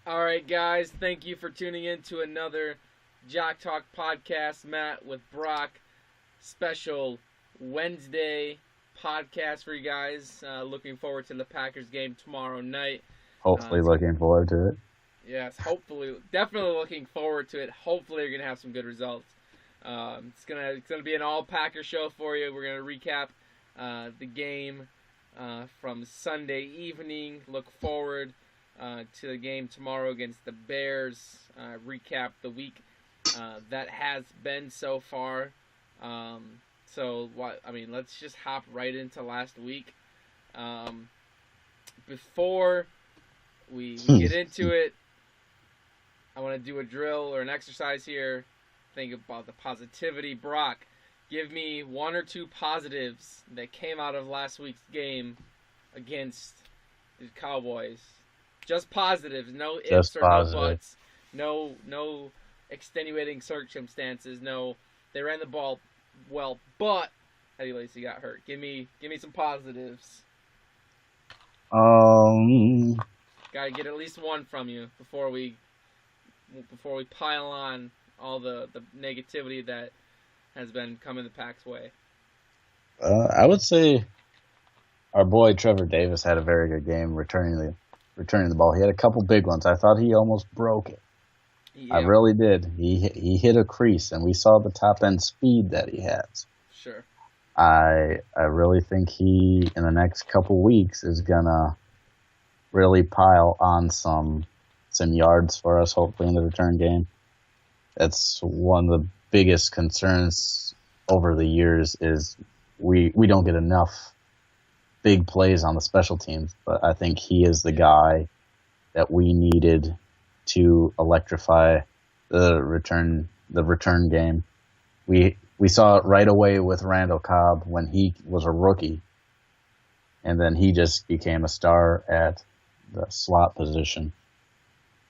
All right, guys. Thank you for tuning in to another Jock Talk podcast. Matt with Brock. Special Wednesday podcast for you guys. Looking forward to the Packers game tomorrow night. Hopefully looking forward to it. Yes, hopefully. Definitely looking forward to it. Hopefully you're going to have some good results. It's gonna be an all-Packer show for you. We're going to recap the game from Sunday evening. Look forward to the game tomorrow against the Bears. Recap the week that has been so far. Let's just hop right into last week. Before we get into it, I want to do a drill or an exercise here. Think about the positivity. Brock, give me one or two positives that came out of last week's game against the Cowboys. Just positives, no ifs or no buts, no extenuating circumstances. No, they ran the ball well, but Eddie Lacy got hurt. Give me some positives. Gotta get at least one from you before we pile on all the negativity that has been coming the Pack's way. I would say our boy Trevor Davis had a very good game returning the ball. He had a couple big ones. I thought he almost broke it. Yeah. I really did. He hit a crease, and we saw the top end speed that he has. Sure. I really think he in the next couple weeks is gonna really pile on some yards for us, hopefully in the return game. That's one of the biggest concerns over the years is we don't get enough big plays on the special teams, but I think he is the guy that we needed to electrify the return game. We saw it right away with Randall Cobb when he was a rookie, and then he just became a star at the slot position.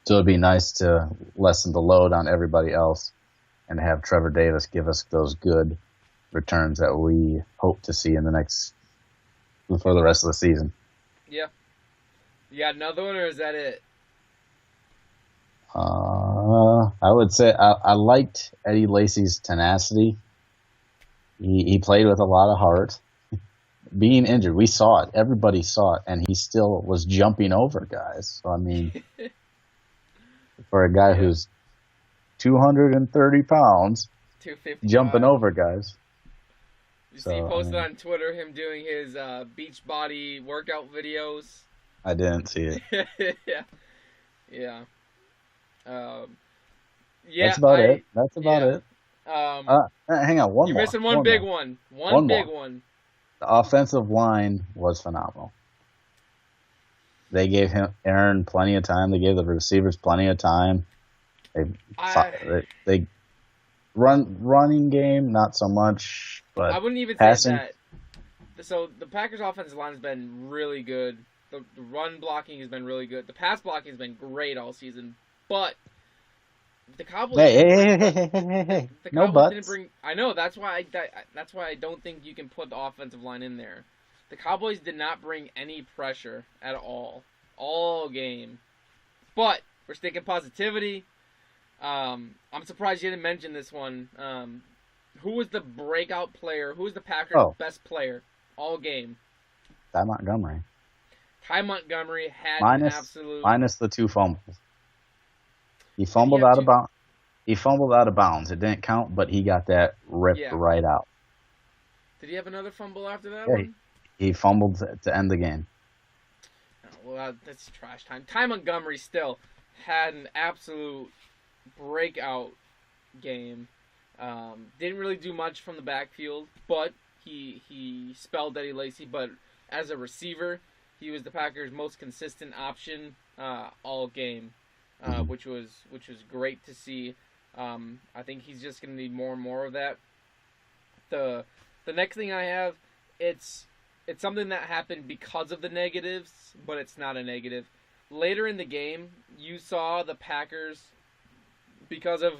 So it'd be nice to lessen the load on everybody else and have Trevor Davis give us those good returns that we hope to see for the rest of the season. Yeah. You got another one, or is that it? I would say I liked Eddie Lacy's tenacity. He played with a lot of heart. Being injured, we saw it. Everybody saw it, and he still was jumping over guys. So, I mean, for a guy who's 230 pounds, 255, jumping over guys. You see, he posted on Twitter him doing his beach body workout videos. I didn't see it. Yeah. That's about it. That's about it. Hang on, You're missing one big one. One big one. The offensive line was phenomenal. They gave Aaron plenty of time. They gave the receivers plenty of time. They running game, not so much. But I wouldn't even passing, say that. So the Packers offensive line has been really good. The run blocking has been really good. The pass blocking has been great all season. But the Cowboys. Hey. No buts. Didn't bring. I know that's why I don't think you can put the offensive line in there. The Cowboys did not bring any pressure at all game. But we're sticking positivity. I'm surprised you didn't mention this one. Who was the breakout player? Who was the Packers' best player all game? Ty Montgomery. Ty Montgomery had an absolute minus the two fumbles. He fumbled out of bounds. He fumbled out of bounds. It didn't count, but he got that ripped right out. Did he have another fumble after that one? He fumbled to end the game. Oh, well, that's trash time. Ty Montgomery still had an absolute breakout game. Didn't really do much from the backfield, but he spelled Eddie Lacy. But as a receiver, he was the Packers' most consistent option all game. Which was great to see. I think he's just going to need more and more of that. The next thing I have, it's something that happened because of the negatives, but it's not a negative. Later in the game, you saw the Packers, because of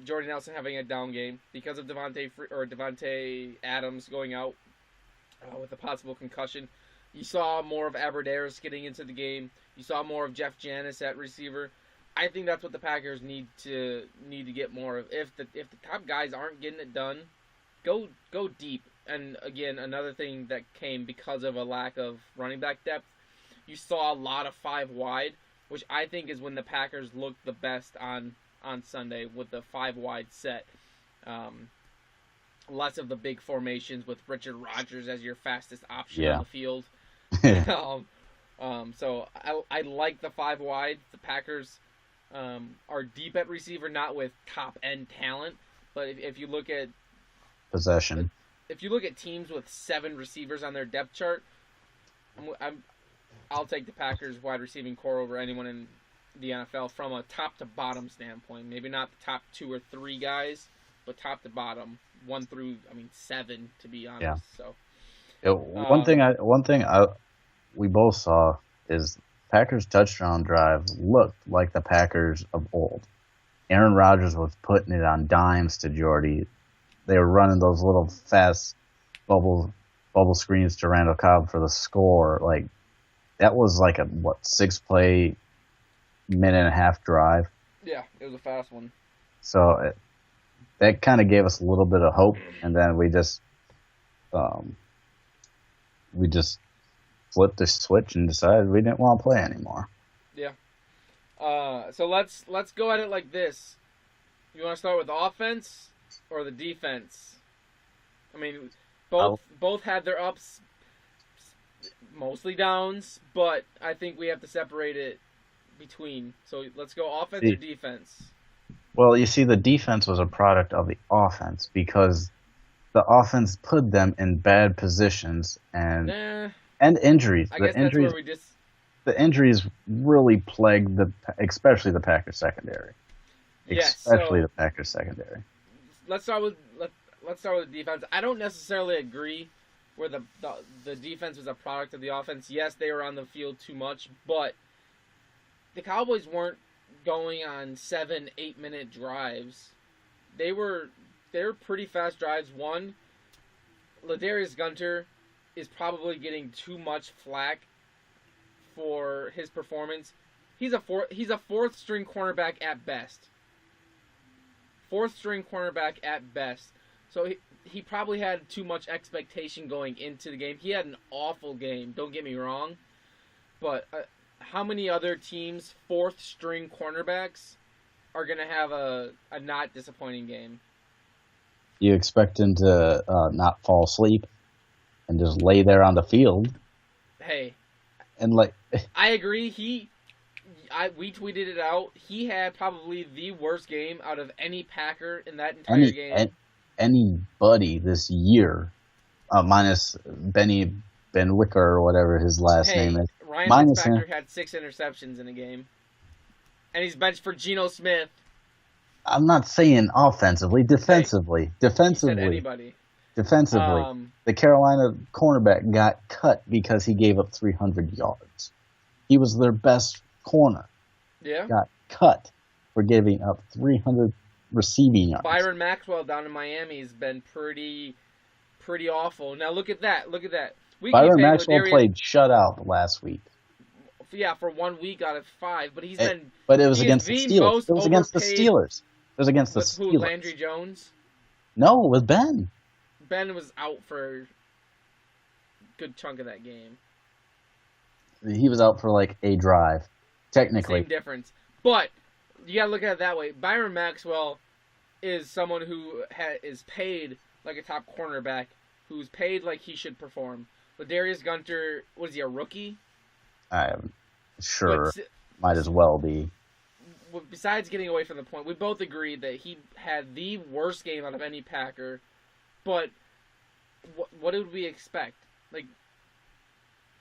Jordy Nelson having a down game, because of Devontae Adams going out with a possible concussion, You saw more of Aberderis getting into the game. You saw more of Jeff Janis at receiver. I think that's what the Packers need to get more of. If the top guys aren't getting it done, go deep. And again, another thing that came because of a lack of running back depth, you saw a lot of 5 wide, which I think is when the Packers looked the best on Sunday with the 5 wide set. Less of the big formations with Richard Rodgers as your fastest option on the field. So I like the 5 wide. The Packers are deep at receiver, not with top end talent, but if you look at possession, if you look at teams with 7 receivers on their depth chart, I'll take the Packers wide receiving core over anyone in the NFL from a top to bottom standpoint. Maybe not the top 2 or 3 guys, but top to bottom, 1 through 7 to be honest. So one thing we both saw is Packers touchdown drive looked like the Packers of old. Aaron Rodgers was putting it on dimes to Jordy. They were running those little fast bubble screens to Randall Cobb for the score. Like that was like a 6-play, minute and a half drive. Yeah, it was a fast one. So that kind of gave us a little bit of hope, and then we just flipped the switch and decided we didn't want to play anymore. Yeah. So let's go at it like this. You want to start with the offense or the defense? I mean, both had their ups, mostly downs, but I think we have to separate it between. So let's go offense or defense. Well, you see, the defense was a product of the offense because the offense put them in bad positions and injuries. That's where we just... The injuries really plagued especially the Packers secondary. The Packers secondary. Let's start with the defense. I don't necessarily agree where the defense was a product of the offense. Yes, they were on the field too much, but the Cowboys weren't going on 7-8 minute drives. They were pretty fast drives. One, Ladarius Gunter is probably getting too much flack for his performance. He's a 4th string cornerback at best. 4th string cornerback at best. So he probably had too much expectation going into the game. He had an awful game, don't get me wrong. But how many other teams' 4th string cornerbacks are going to have a not disappointing game? You expect him to not fall asleep and just lay there on the field. Hey. And I agree. We tweeted it out. He had probably the worst game out of any Packer in that entire game. Anybody this year, minus Benny Benwicker or whatever his last name is. Ryan Fitzpatrick had 6 interceptions in a game. And he's benched for Geno Smith. I'm not saying offensively, defensively. You said anybody. Defensively. The Carolina cornerback got cut because he gave up 300 yards. He was their best corner. Yeah. Got cut for giving up 300 receiving yards. Byron Maxwell down in Miami has been pretty awful. Now look at that. Byron Maxwell played shutout last week. Yeah, for 1 week out of 5, but But it was against the Steelers. It was against the Steelers. It was against the Steelers. Who, Landry Jones? No, it was Ben. Ben was out for a good chunk of that game. He was out for a drive, technically. Same difference. But you got to look at it that way. Byron Maxwell is someone who is paid like a top cornerback, who's paid like he should perform. Ladarius Gunter, was he, a rookie? I'm sure. Might as well be. Besides getting away from the point, we both agreed that he had the worst game out of any Packer. But what did we expect?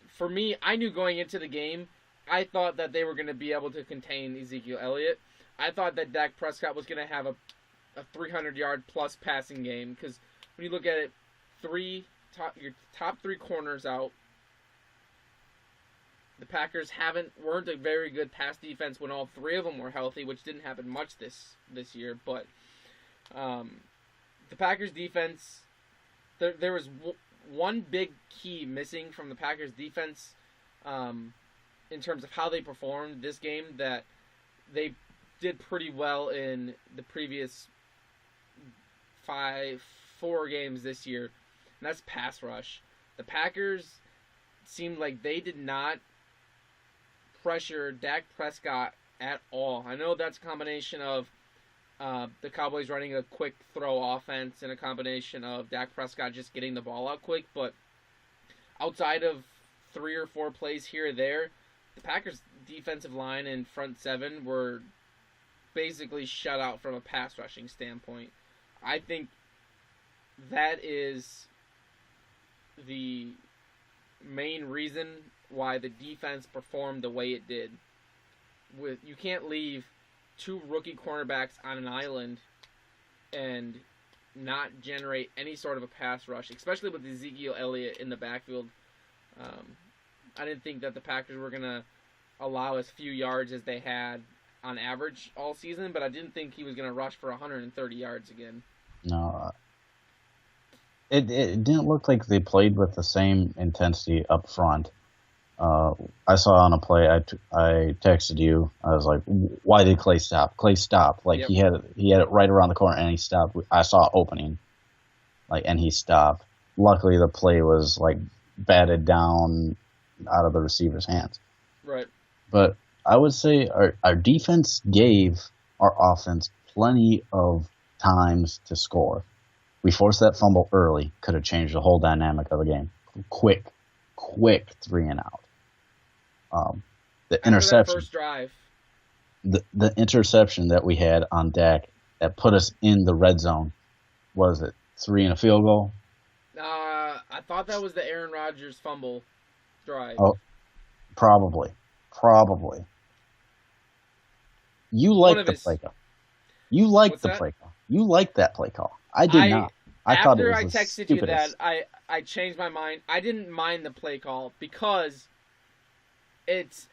For me, I knew going into the game, I thought that they were going to be able to contain Ezekiel Elliott. I thought that Dak Prescott was going to have a 300-yard plus passing game, because when you look at it, your top 3 corners out. The Packers weren't a very good pass defense when all 3 of them were healthy, which didn't happen much this year. But the Packers defense, there was one big key missing from the Packers defense, in terms of how they performed this game, that they did pretty well in the previous 4 games this year, and that's pass rush. The Packers seemed like they did not pressure Dak Prescott at all. I know that's a combination of the Cowboys running a quick throw offense and a combination of Dak Prescott just getting the ball out quick, but outside of 3 or 4 plays here or there, the Packers' defensive line and front 7 were basically shut out from a pass rushing standpoint. I think that is the main reason why the defense performed the way it did. You can't leave 2 rookie cornerbacks on an island and not generate any sort of a pass rush, especially with Ezekiel Elliott in the backfield. I didn't think that the Packers were going to allow as few yards as they had on average all season, but I didn't think he was going to rush for 130 yards again. No, it didn't look like they played with the same intensity up front. I saw on a play, I texted you. I was like, "Why did Clay stop? Clay stopped. Like, yep. he had it right around the corner, and he stopped. I saw it opening, and he stopped. Luckily, the play was batted down out of the receiver's hands. Right. But I would say our defense gave our offense plenty of times to score. We forced that fumble early, could have changed the whole dynamic of the game. Quick 3 and out. The interception. First drive. The interception that we had on Dak that put us in the red zone, was it 3 and a field goal? I thought that was the Aaron Rodgers fumble drive. Oh, probably. You like the play call. You like the play call. You like that play call. I did not. I thought it was after I texted you that, I changed my mind. I didn't mind the play call because it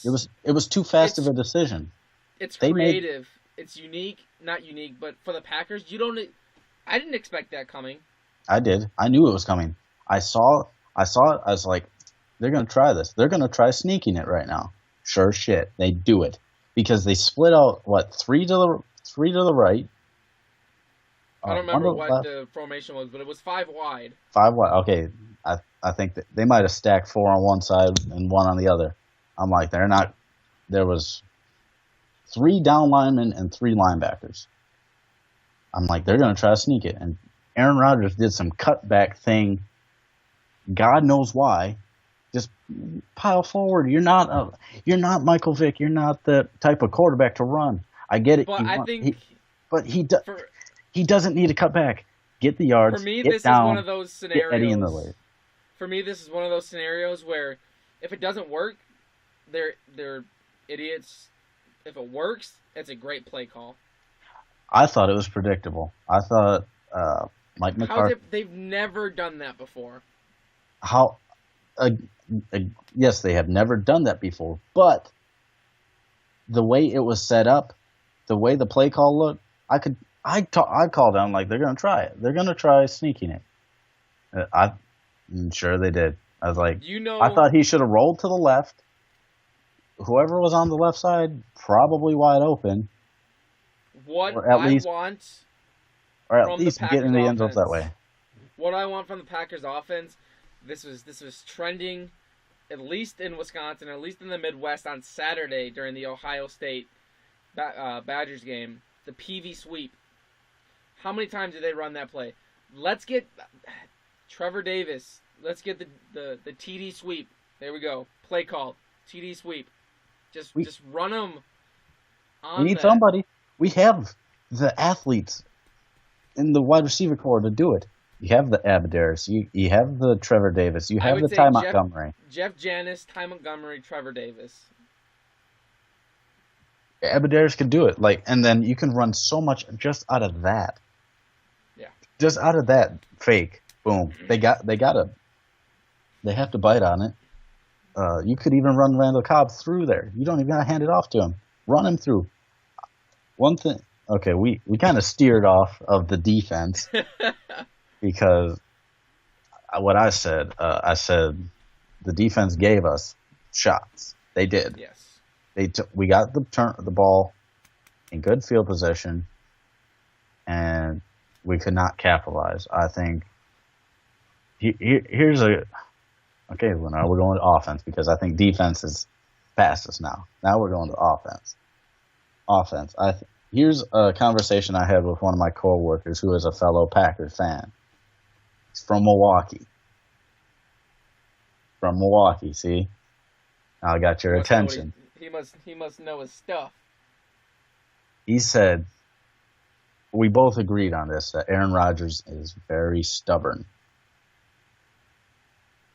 was too fast of a decision. It's creative. It's unique, not unique, but for the Packers, I didn't expect that coming. I did. I knew it was coming. I saw it. I was like, they're going to try this. They're going to try sneaking it right now. Sure shit. They do it. Because they split out, 3 to the right. I don't remember what the formation was, but it was 5 wide. 5 wide. Okay. I think that they might have stacked 4 on one side and 1 on the other. I'm like, they're not. There was 3 down linemen and 3 linebackers. I'm like, they're going to try to sneak it. And Aaron Rodgers did some cutback thing. God knows why. Just pile forward. You're not Michael Vick. You're not the type of quarterback to run. I get it. But he doesn't need to cut back. Get the yards. For me, this is one of those scenarios. Get Eddie in the way. For me, this is one of those scenarios where if it doesn't work, they're idiots. If it works, it's a great play call. I thought it was predictable. I thought Mike McCarthy. They've never done that before. Yes, they have never done that before, but the way it was set up, the way the play call looked, I called down like they're going to try it. They're going to try sneaking it. I'm sure they did. I was like, I thought he should have rolled to the left. Whoever was on the left side, probably wide open. Or at least get in the end zone that way. What I want from the Packers offense, this was trending, at least in Wisconsin, at least in the Midwest on Saturday during the Ohio State Badgers game, the PV sweep. How many times did they run that play? Let's get Trevor Davis. Let's get the TD sweep. There we go. Play call. TD sweep. Just run them on. We need somebody. We have the athletes in the wide receiver core to do it. You have the Abadares. You have the Trevor Davis. You have the Ty Montgomery. Jeff Janis, Ty Montgomery, Trevor Davis. Abadares could do it. And then you can run so much just out of that. Yeah. Just out of that fake. Boom. They have to bite on it. You could even run Randall Cobb through there. You don't even got to hand it off to him. Run him through. One thing. Okay, we kind of steered off of the defense because what I said the defense gave us shots. They did. Yes. We got the ball in good field position, and we could not capitalize. I think here's a okay. Well, now we're going to offense because I think defense is fastest now. Now we're going to offense. Offense. Here's a conversation I had with one of my coworkers who is a fellow Packers fan. He's from Milwaukee. From Milwaukee, see? Now I got your attention. He must know his stuff. He said, we both agreed on this, that Aaron Rodgers is very stubborn.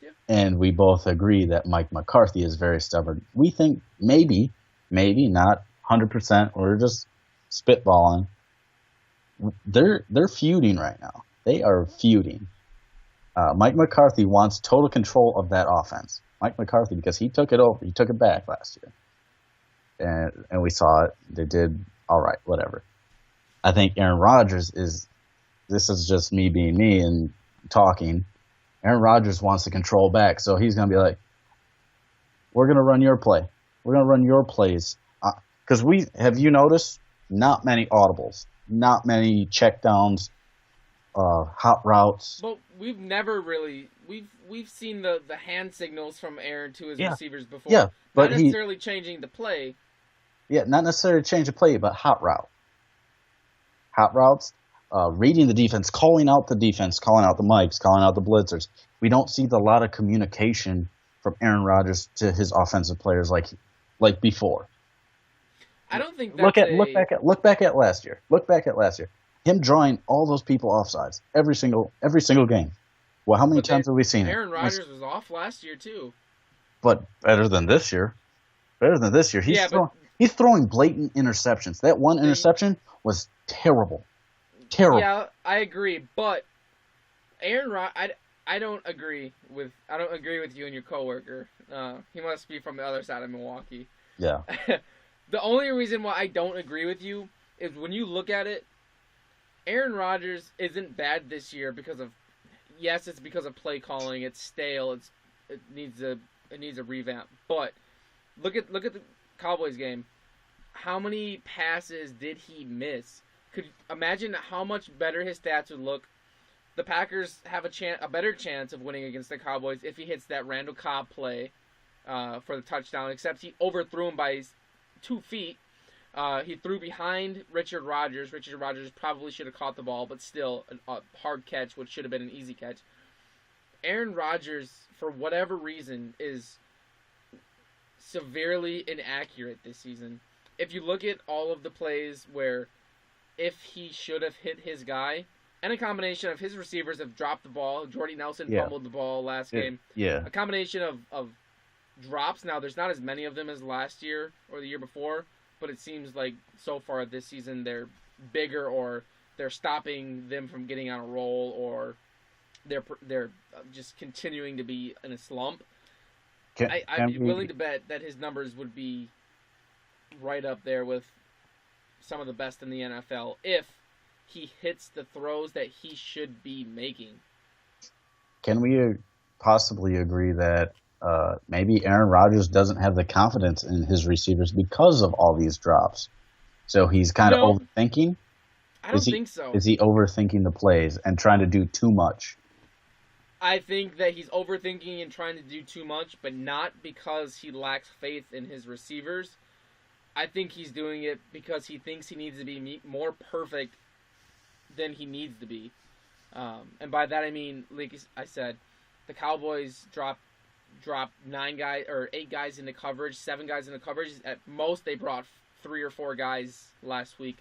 Yeah. And we both agree that Mike McCarthy is very stubborn. We think maybe not 100%, we're just spitballing. They're feuding right now. They are feuding. Mike McCarthy wants total control of that offense. Mike McCarthy, because he took it over, he took it back last year, and we saw it. They did all right, whatever. I think Aaron Rodgers is. This is just me being me and talking. Aaron Rodgers wants to control back, so he's gonna be like, "We're gonna run your play. We're gonna run your plays." Because have you noticed? Not many audibles, not many checkdowns. Hot routes. But we've never really we've seen the hand signals from Aaron to his receivers before. Yeah, but not necessarily changing the play. Yeah, not necessarily change the play, but hot routes, reading the defense, calling out the defense, calling out the mics, calling out the blitzers. We don't see a lot of communication from Aaron Rodgers to his offensive players like before. I don't think look back at last year. Look back at last year. Him drawing all those people offsides every single game. Well, how many times have we seen it? Aaron Rodgers was off last year too. But better than this year. He's throwing blatant interceptions. That one interception was terrible. Terrible. Yeah, I agree, but I don't agree with you and your coworker. He must be from the other side of Milwaukee. Yeah. The only reason why I don't agree with you is when you look at it, Aaron Rodgers isn't bad this year because of it's because of play calling. It's stale. It needs a revamp. But look at the Cowboys game. How many passes did he miss? Could imagine how much better his stats would look. The Packers have a better chance of winning against the Cowboys if he hits that Randall Cobb play for the touchdown. Except he overthrew him by 2 feet. He threw behind Richard Rodgers. Richard Rodgers probably should have caught the ball, but still a hard catch, which should have been an easy catch. Aaron Rodgers, for whatever reason, is severely inaccurate this season. If you look at all of the plays where if he should have hit his guy, and a combination of his receivers have dropped the ball. Jordy Nelson fumbled the ball last game. Yeah. A combination of drops. Now, there's not as many of them as last year or the year before, but it seems like so far this season they're bigger, or they're stopping them from getting on a roll, or they're just continuing to be in a slump. I'd be willing to bet that his numbers would be right up there with some of the best in the NFL if he hits the throws that he should be making. Can we possibly agree that maybe Aaron Rodgers doesn't have the confidence in his receivers because of all these drops? So he's kind of overthinking? I don't think so. Is he overthinking the plays and trying to do too much? I think that he's overthinking and trying to do too much, but not because he lacks faith in his receivers. I think he's doing it because he thinks he needs to be more perfect than he needs to be. And by that I mean, like I said, the Cowboys dropped 8 guys into coverage, 7 guys into coverage. At most, they brought 3 or 4 guys last week.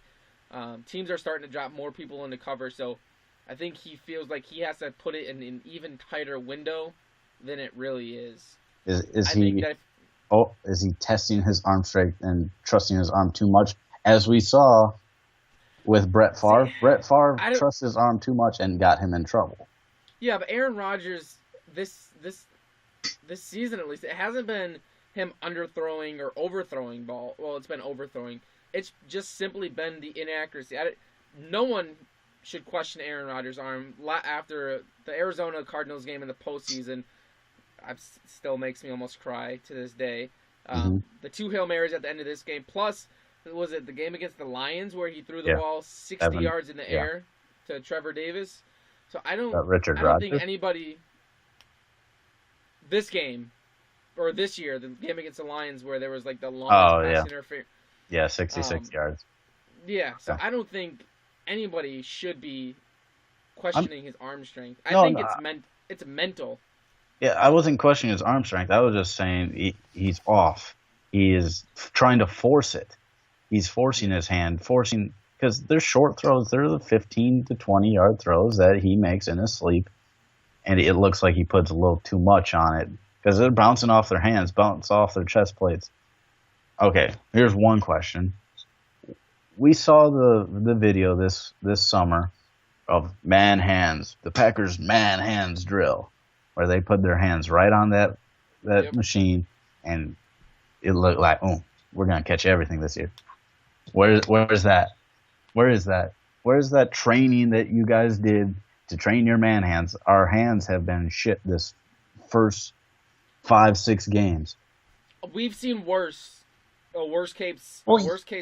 Teams are starting to drop more people into cover, so I think he feels like he has to put it in an even tighter window than it really is. Is he testing his arm strength and trusting his arm too much, as we saw with Brett Favre? Brett Favre trusted his arm too much and got him in trouble. Yeah, but Aaron Rodgers, this season at least, it hasn't been him underthrowing or overthrowing ball. Well, it's been overthrowing. It's just simply been the inaccuracy. No one should question Aaron Rodgers' arm after the Arizona Cardinals game in the postseason. Still makes me almost cry to this day. The 2 Hail Marys at the end of this game, plus was it the game against the Lions where he threw the ball 60 yards in the air to Trevor Davis? So I don't think anybody this game or this year, the game against the Lions where there was like the longest pass interference. Yeah, 66 yards. Yeah, so I don't think anybody should be questioning his arm strength. I think it's mental. Yeah, I wasn't questioning his arm strength. I was just saying he's off. He is trying to force it. He's forcing his hand, because they're short throws. They're the 15 to 20-yard throws that he makes in his sleep, and it looks like he puts a little too much on it because they're bouncing off their hands, bounce off their chest plates. Okay, here's one question. We saw the video this summer of man hands, the Packers man hands drill, where they put their hands right on that machine, and it looked like, we're gonna catch everything this year. Where is that? Where is that? Where's that training that you guys did to train your man hands? Our hands have been shit this first 5-6 games. We've seen worse case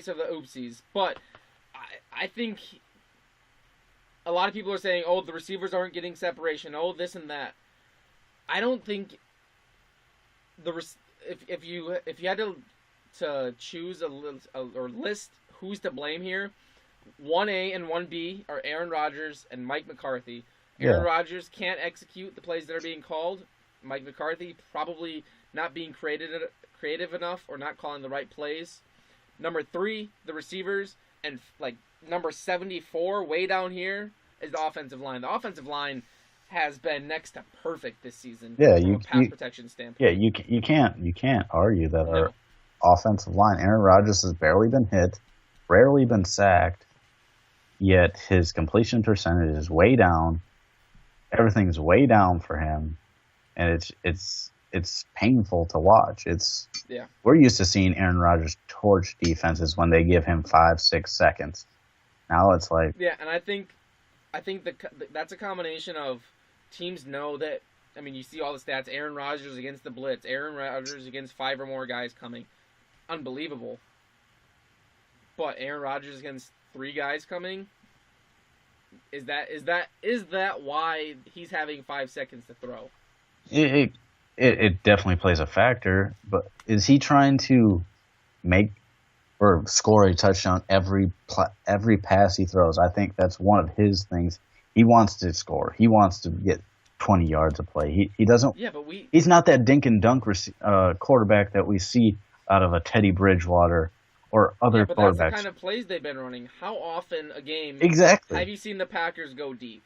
of the oopsies, but I think a lot of people are saying, the receivers aren't getting separation, this and that. I don't think if you had to choose or list who's to blame here, 1A and 1B are Aaron Rodgers and Mike McCarthy. Aaron Rodgers can't execute the plays that are being called. Mike McCarthy probably not being creative enough or not calling the right plays. Number 3, the receivers, and like number 74, way down here, is the offensive line. The offensive line has been next to perfect this season from a pass protection standpoint. Yeah, you can't argue that our offensive line. Aaron Rodgers has barely been hit, rarely been sacked, yet his completion percentage is way down. Everything's way down for him, and it's painful to watch. We're used to seeing Aaron Rodgers torch defenses when they give him 5-6 seconds. Now it's like and I think that's a combination of teams know that. I mean, you see all the stats. Aaron Rodgers against the blitz. Aaron Rodgers against 5 or more guys coming. Unbelievable. But Aaron Rodgers against 3 guys coming. Is that why he's having 5 seconds to throw? It definitely plays a factor. But is he trying to make or score a touchdown every pass he throws? I think that's one of his things. He wants to score. He wants to get 20 yards of play. He doesn't. Yeah, but he's not that dink and dunk quarterback that we see out of a Teddy Bridgewater or other quarterbacks. That's the kind of plays they've been running. How often a game have you seen the Packers go deep?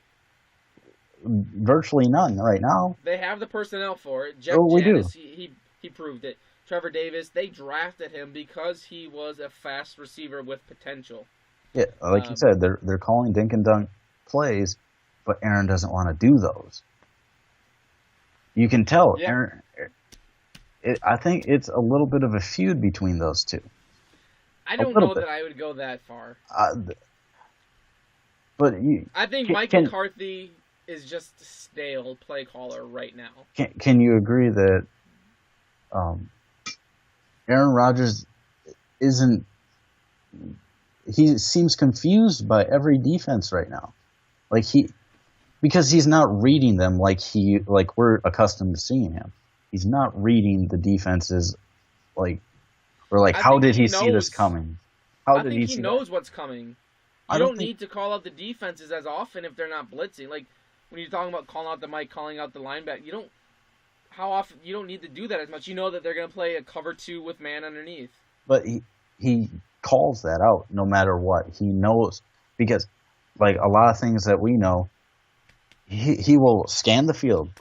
Virtually none right now. They have the personnel for it. Jeff Janis, he proved it. Trevor Davis, they drafted him because he was a fast receiver with potential. Yeah, like you said, they're calling dink and dunk plays, but Aaron doesn't want to do those. You can tell. Yeah. Aaron. I think it's a little bit of a feud between those two. I don't know that I would go that far. I think Mike McCarthy is just a stale play caller right now. Can you agree that Aaron Rodgers isn't? He seems confused by every defense right now, because he's not reading them like we're accustomed to seeing him. He's not reading the defenses how did he see this coming? I think he knows what's coming. You don't need to call out the defenses as often if they're not blitzing. Like when you're talking about calling out the mic, calling out the linebacker, you don't need to do that as much. You know that they're going to play a cover 2 with man underneath. But he calls that out no matter what. He knows, because like a lot of things that we know, he will scan the field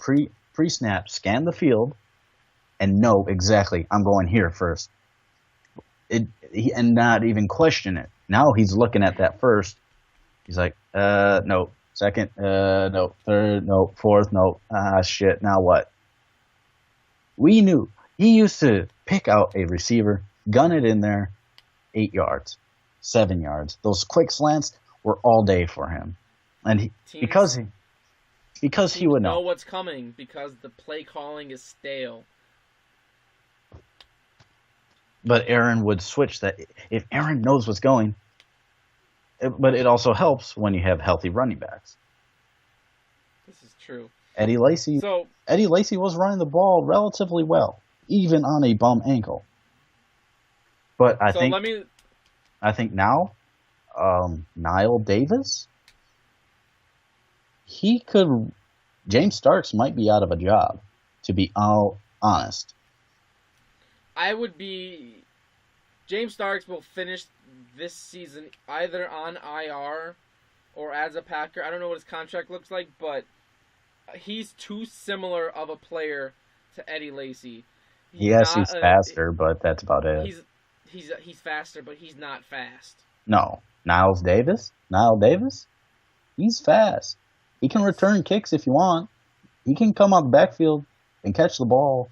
pre-snap, scan the field, and know exactly I'm going here first. And not even question it. Now he's looking at that first. He's like, no. Second, no. Third, no. Fourth, no. Shit, now what? We knew. He used to pick out a receiver, gun it in there, 8 yards, 7 yards. Those quick slants were all day for him. And Teams because he would know what's coming because the play calling is stale. But Aaron would switch that if Aaron knows what's going. But it also helps when you have healthy running backs. This is true. Eddie Lacy was running the ball relatively well, even on a bum ankle. But I think now, Niall Davis, James Starks might be out of a job, to be all honest. James Starks will finish this season either on IR or as a Packer. I don't know what his contract looks like, but he's too similar of a player to Eddie Lacy. He's faster, but that's about it. He's faster, but he's not fast. No. Niall Davis, he's fast. He can return kicks if you want. He can come out the backfield and catch the ball.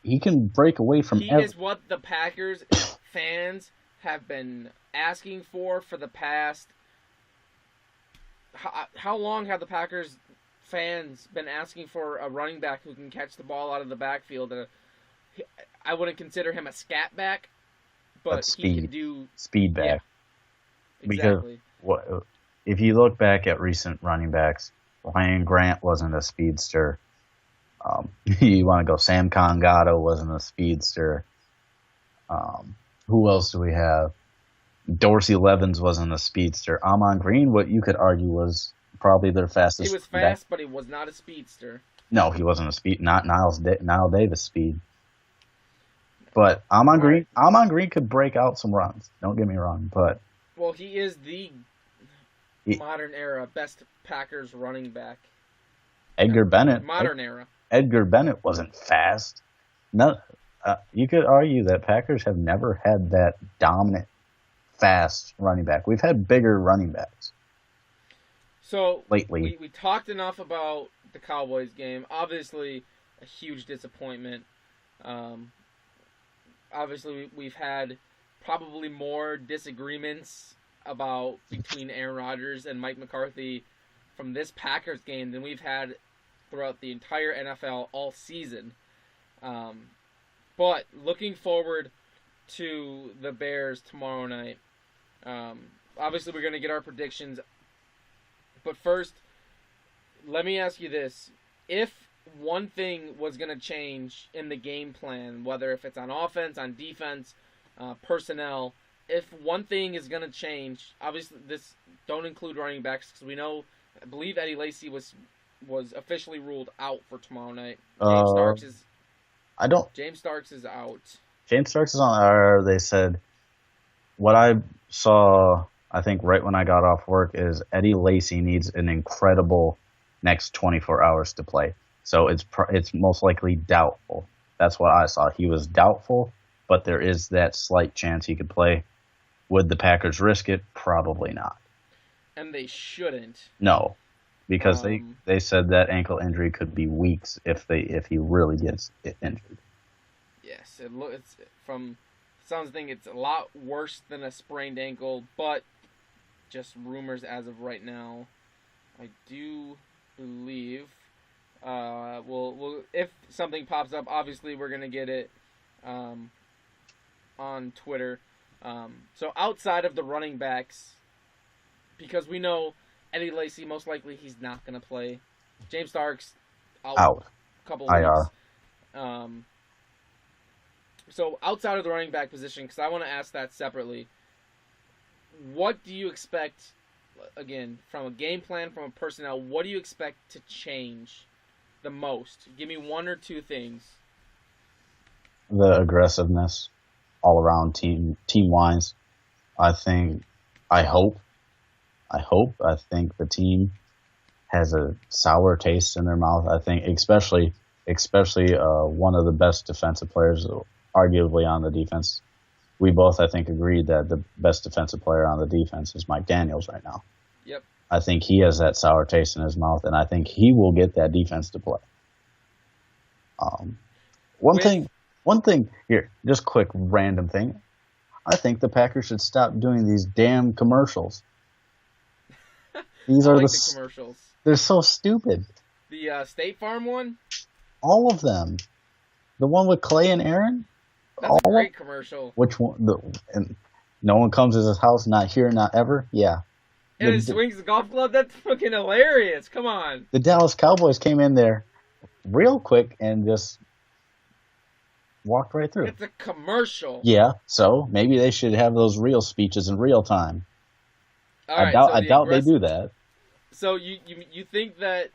He can break away from He is what the Packers fans have been asking for the past... How long have the Packers fans been asking for a running back who can catch the ball out of the backfield? I wouldn't consider him a scat back, but he can do... Speed back. Yeah, exactly. Because if you look back at recent running backs, Ryan Grant wasn't a speedster. You want to go Sam Congato wasn't a speedster. Who else do we have? Dorsey Levens wasn't a speedster. Amon Green, what you could argue was probably their fastest. He was fast, but he was not a speedster. No, he wasn't a speed. Not Niall Davis speed. But Amon Green could break out some runs. Don't get me wrong, but he is the modern era best Packers running back. Edgar Bennett. Modern era. Edgar Bennett wasn't fast. No, you could argue that Packers have never had that dominant, fast running back. We've had bigger running backs. So lately, we talked enough about the Cowboys game. Obviously, a huge disappointment. Obviously, we've had probably more disagreements between Aaron Rodgers and Mike McCarthy from this Packers game than we've had throughout the entire NFL all season. But looking forward to the Bears tomorrow night. Obviously, we're going to get our predictions. But first, let me ask you this. If one thing was going to change in the game plan, whether if it's on offense, on defense, personnel, if one thing is going to change, obviously this don't include running backs because I believe Eddie Lacy was officially ruled out for tomorrow night. James Starks is out. James Starks is on. They said what I saw. I think right when I got off work is Eddie Lacy needs an incredible next 24 hours to play. So it's most likely doubtful. That's what I saw. He was doubtful, but there is that slight chance he could play. Would the Packers risk it? Probably not. And they shouldn't. No, because they said that ankle injury could be weeks if he really gets injured. Yes, sounds like it's a lot worse than a sprained ankle, but just rumors as of right now. I do believe we'll if something pops up, obviously we're gonna get it on Twitter. So outside of the running backs, because we know Eddie Lacy most likely he's not gonna play. James Starks out. A couple of weeks. So outside of the running back position, because I want to ask that separately, what do you expect, again, from a game plan, from a personnel, what do you expect to change the most? Give me one or two things. The aggressiveness all around team-wise. I hope the team has a sour taste in their mouth. I think especially one of the best defensive players, arguably on the defense. We both, I think, agreed that the best defensive player on the defense is Mike Daniels right now. Yep. I think he has that sour taste in his mouth, and I think he will get that defense to play. One thing here, just quick random thing. I think the Packers should stop doing these damn commercials. These I are like the commercials. they're so stupid. The State Farm one? All of them. The one with Clay and Aaron? That's a All of great commercial. which one? And no one comes to his house, not here, not ever. Yeah. And it swings the golf club? That's fucking hilarious. Come on. The Dallas Cowboys came in there real quick and just walked right through. It's a commercial. Yeah, so maybe they should have those real speeches in real time. All I right, doubt so I doubt they do that. So you think that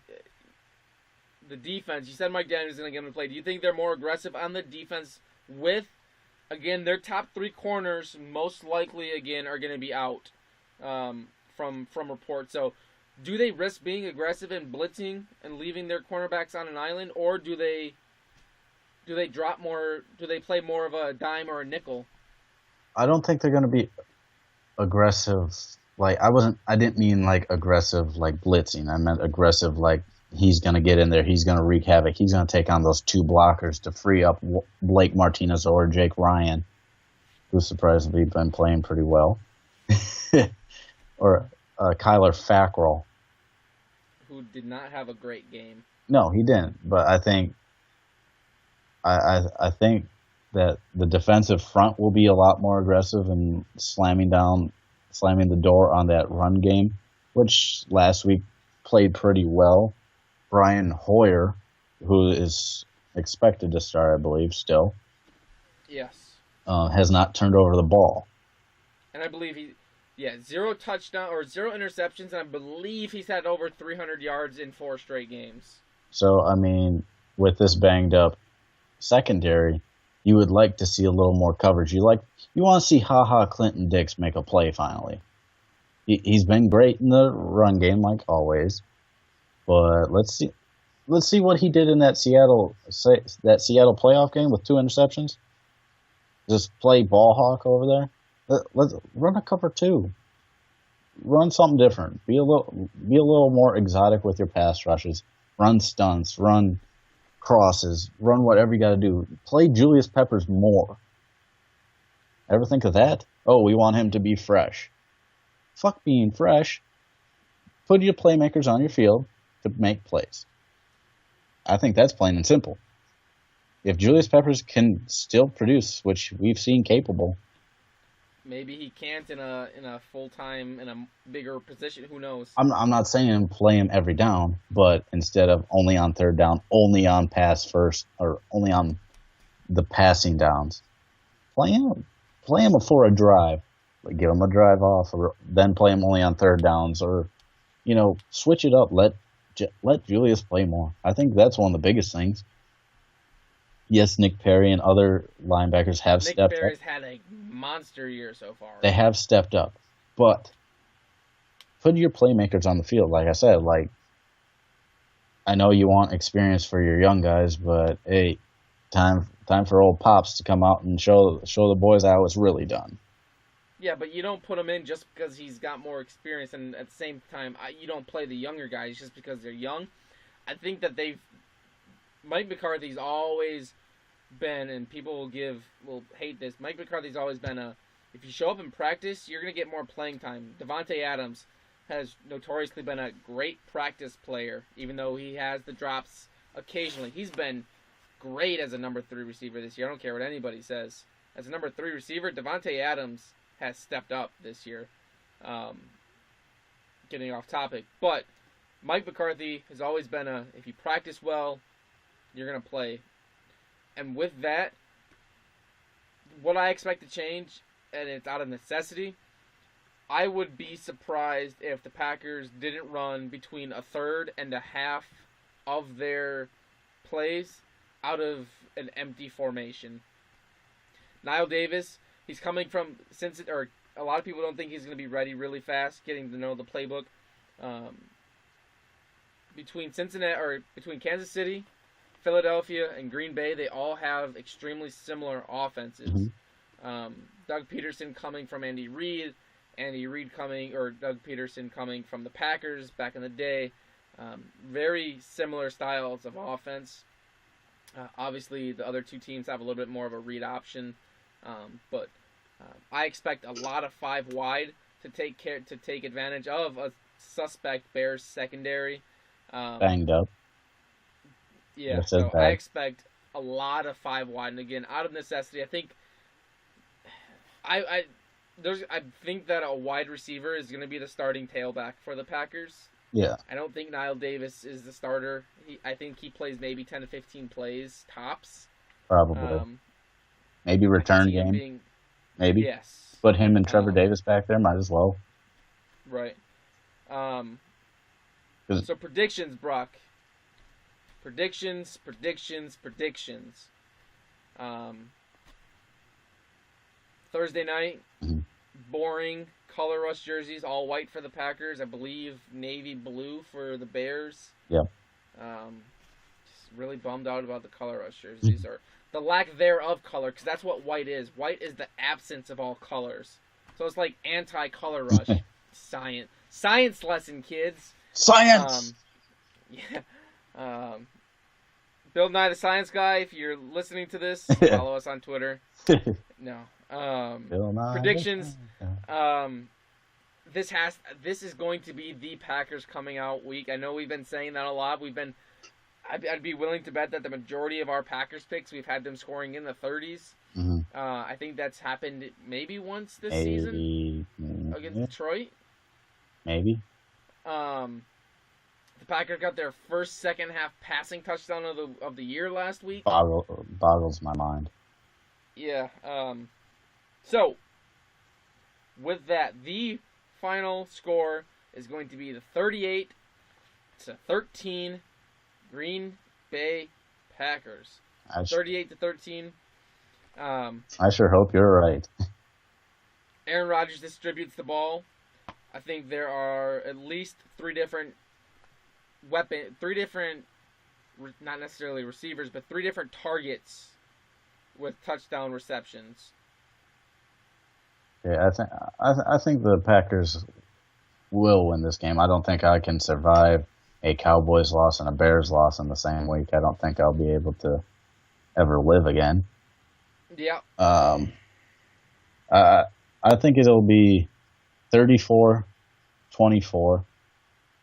the defense, you said Mike Daniels is going to get him to play. Do you think they're more aggressive on the defense with, again, their top three corners most likely, again, are going to be out from reports. So do they risk being aggressive and blitzing and leaving their cornerbacks on an island, or do they drop more, do they play more of a dime or a nickel? I don't think they're going to be aggressive. Like I didn't mean like aggressive like blitzing. I meant aggressive like he's going to get in there, he's going to wreak havoc, he's going to take on those two blockers to free up Blake Martinez or Jake Ryan, who's surprisingly been playing pretty well, or Kyler Fackrell, who did not have a great game. No, he didn't. But I think I think that the defensive front will be a lot more aggressive and slamming the door on that run game, which last week played pretty well. Brian Hoyer, who is expected to start, I believe, still. Yes. Has not turned over the ball. And I believe 0 touchdown or 0 interceptions, and I believe he's had over 300 yards in 4 straight games. So, I mean, with this banged up secondary, you would like to see a little more coverage. You want to see Clinton Dix make a play finally. He's been great in the run game like always, but let's see what he did in that Seattle playoff game with 2 interceptions. Just play ball hawk over there. Let's run a cover 2. Run something different. Be a little more exotic with your pass rushes. Run stunts. Run crosses. Run whatever you got to do. Play Julius Peppers more. Ever think of that? Oh, we want him to be fresh. Fuck being fresh. Put your playmakers on your field to make plays. I think that's plain and simple. If Julius Peppers can still produce, which we've seen capable. Maybe he can't in a full-time, in a bigger position. Who knows? I'm not saying play him every down, but instead of only on third down, only on pass first, or only on the passing downs, play him for a drive. Like give him a drive off, or then play him only on third downs, or switch it up. Let Julius play more. I think that's one of the biggest things. Yes, Nick Perry and other linebackers have stepped up. Nick Perry's had a monster year so far. They have stepped up. But put your playmakers on the field, like I said. I know you want experience for your young guys, but hey, time for old Pops to come out and show the boys how it's really done. Yeah, but you don't put him in just because he's got more experience, and at the same time, you don't play the younger guys just because they're young. I think that Mike McCarthy's always been, and people will hate this, Mike McCarthy's always been if you show up in practice, you're going to get more playing time. Davante Adams has notoriously been a great practice player, even though he has the drops occasionally. He's been great as a number 3 receiver this year. I don't care what anybody says. As a number 3 receiver, Davante Adams has stepped up this year. Getting off topic. But Mike McCarthy has always been if you practice well, you're going to play. And with that, what I expect to change, and it's out of necessity, I would be surprised if the Packers didn't run between a third and a half of their plays out of an empty formation. Niall Davis, he's coming from Cincinnati, or a lot of people don't think he's going to be ready really fast, getting to know the playbook. Between Kansas City, Philadelphia, and Green Bay, they all have extremely similar offenses. Mm-hmm. Doug Peterson coming from Andy Reid Doug Peterson coming from the Packers back in the day. Very similar styles of offense. Obviously, the other two teams have a little bit more of a read option, but I expect a lot of 5 wide to take advantage of a suspect Bears secondary. Banged up. Yeah, so I expect a lot of 5 wide, and again, out of necessity, I think I think that a wide receiver is going to be the starting tailback for the Packers. Yeah. I don't think Niall Davis is the starter. I think he plays maybe 10 to 15 plays tops. Probably. Maybe return game. Maybe. Yes. Put him and Trevor Davis back there. Might as well. Right. So predictions, Brock. Predictions. Thursday night, boring color rush jerseys, all white for the Packers. I believe navy blue for the Bears. Yep. Just really bummed out about the color rush jerseys or the lack thereof color, because that's what white is. White is the absence of all colors. So it's like anti-color rush. Science lesson, kids. Science. Yeah. Bill Nye the Science Guy, if you're listening to this, follow us on Twitter. No. Bill Nye predictions. This is going to be the Packers coming out week. I know we've been saying that a lot. I'd be willing to bet that the majority of our Packers picks, we've had them scoring in the 30s. Mm-hmm. I think that's happened maybe once this season against Detroit. Maybe. The Packers got their first second half passing touchdown of the year last week. Boggles my mind. Yeah. So, with that, the final score is going to be the 38-13 Green Bay Packers. 38-13. I sure hope you're right. Aaron Rodgers distributes the ball. I think there are at least three different, not necessarily receivers, but 3 different targets with touchdown receptions. Yeah, I think the Packers will win this game. I don't think I can survive a Cowboys loss and a Bears loss in the same week. I don't think I'll be able to ever live again. Yeah. I think it'll be 34-24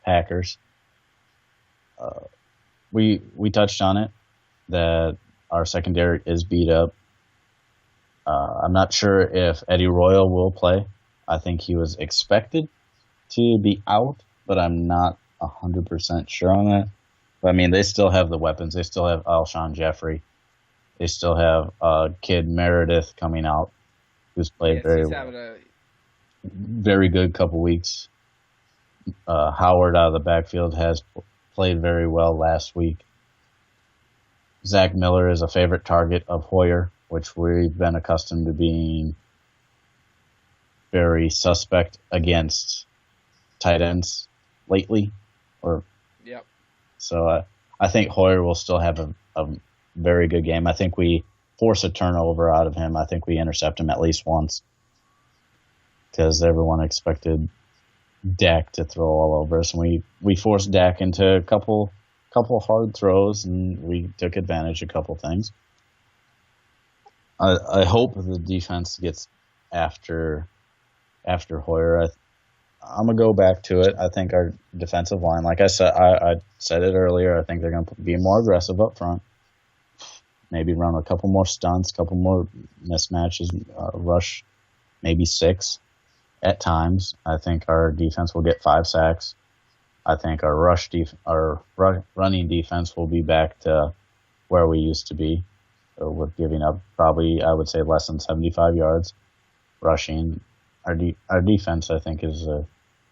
Packers. We touched on it, that our secondary is beat up. I'm not sure if Eddie Royal will play. I think he was expected to be out, but I'm not 100% sure on that. But I mean, they still have the weapons. They still have Alshon Jeffrey. They still have kid Meredith coming out, who's played very good couple weeks. Howard out of the backfield has played very well last week. Zach Miller is a favorite target of Hoyer, which we've been accustomed to being very suspect against tight ends lately. Yep. So I think Hoyer will still have a very good game. I think we force a turnover out of him. I think we intercept him at least once, because everyone expected Dak to throw all over us, and we forced Dak into a couple hard throws, and we took advantage of a couple things. I hope the defense gets after Hoyer. I'm gonna go back to it. I think our defensive line, like I said it earlier, I think they're gonna be more aggressive up front. Maybe run a couple more stunts, couple more mismatches, rush maybe 6 at times. I think our defense will get 5 sacks. I think our running defense will be back to where we used to be, with giving up probably, I would say, less than 75 yards rushing. Our defense, I think, is the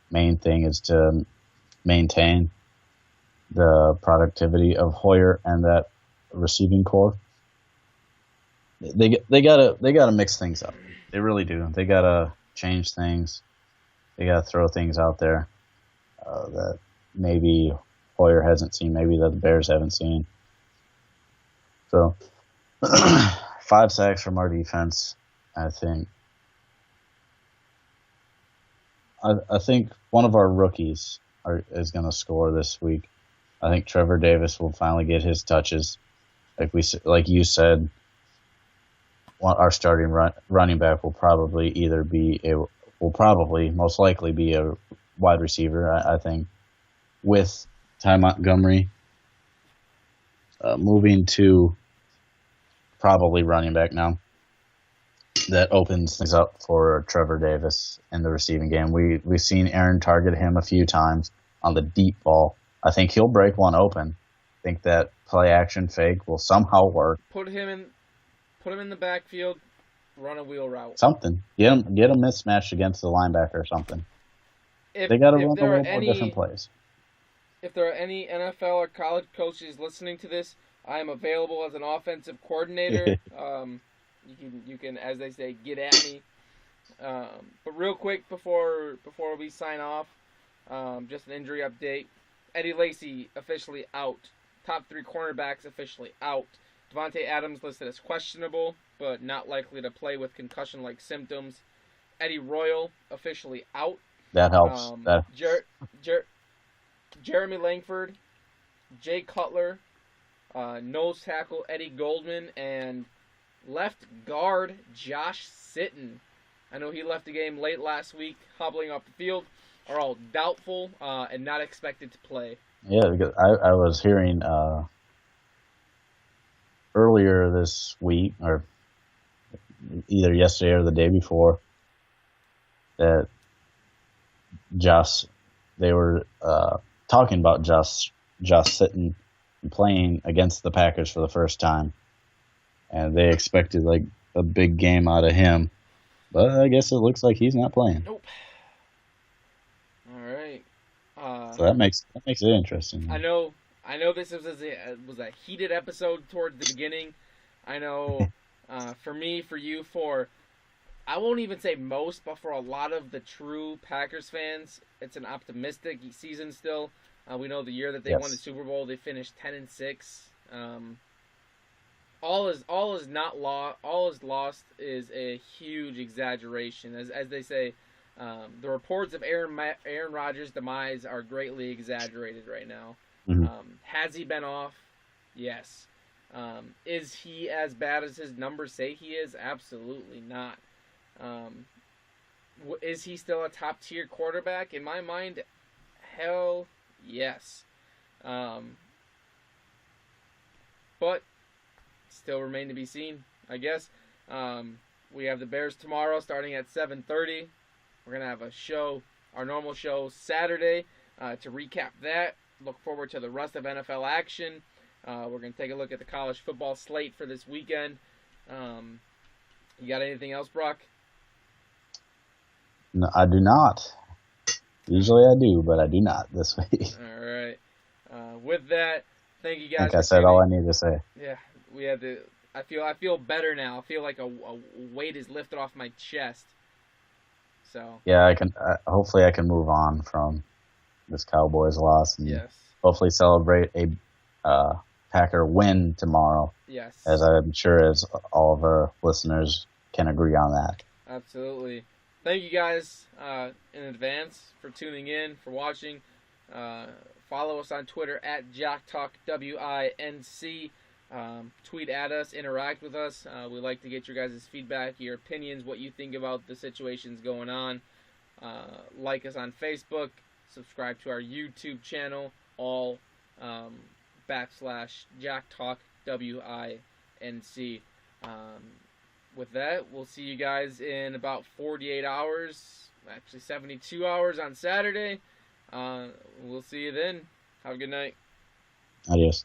main thing, is to maintain the productivity of Hoyer and that receiving core. They gotta mix things up. They really do. They gotta change things. They gotta throw things out there that maybe Hoyer hasn't seen, maybe that the Bears haven't seen. So 5 sacks from our defense, I think. I think one of our rookies is going to score this week. I think Trevor Davis will finally get his touches. Like you said, our starting running back will probably most likely be a wide receiver. I think with Ty Montgomery moving to probably running back now, that opens things up for Trevor Davis in the receiving game. We've seen Aaron target him a few times on the deep ball. I think he'll break one open. I think that play action fake will somehow work. Put him in the backfield, run a wheel route. Something. Get him mismatched against the linebacker or something. They got to run a little more different plays. If there are any NFL or college coaches listening to this, I am available as an offensive coordinator. You can, as they say, get at me. But real quick before we sign off, just an injury update. Eddie Lacy officially out. Top 3 cornerbacks officially out. Devontae Adams listed as questionable, but not likely to play with concussion-like symptoms. Eddie Royal officially out. That helps. Jeremy Langford, Jay Cutler, nose tackle Eddie Goldman, and left guard Josh Sitton. I know he left the game late last week, hobbling off the field, are all doubtful and not expected to play. Yeah, because I was hearing earlier this week, or either yesterday or the day before, that they were talking about Josh Sitton playing against the Packers for the first time, and they expected like a big game out of him, but I guess it looks like he's not playing. Nope. All right. So that makes it interesting. I know this was a heated episode towards the beginning. I know for me, for you, I won't even say most, but for a lot of the true Packers fans, it's an optimistic season still. We know the year that they won the Super Bowl, they finished 10-6. All is not lost. All is lost is a huge exaggeration, as they say. The reports of Aaron Rodgers' demise are greatly exaggerated right now. Mm-hmm. Has he been off? Yes. Is he as bad as his numbers say he is? Absolutely not. Is he still a top-tier quarterback? In my mind, hell yes. But still remain to be seen, I guess. We have the Bears tomorrow starting at 7:30. We're going to have a show, our normal show, Saturday to recap that. Look forward to the rest of NFL action. We're going to take a look at the college football slate for this weekend. You got anything else, Brock? No, I do not. Usually I do, but I do not this week. All right. With that, thank you guys. I think I said all I need to say. Yeah, we had to. I feel better now. I feel like a weight is lifted off my chest. So. Yeah, I can. Hopefully, I can move on from this Cowboys loss and hopefully celebrate a Packer win tomorrow. Yes. As I'm sure as all of our listeners can agree on that. Absolutely. Thank you guys in advance for tuning in, for watching. Follow us on Twitter at JockTalkWINC. Tweet at us, interact with us. We like to get your guys' feedback, your opinions, what you think about the situations going on. Like us on Facebook. Subscribe to our YouTube channel, all /JockTalkWINC. With that, we'll see you guys in about 48 hours, actually 72 hours on Saturday. We'll see you then. Have a good night. Adios.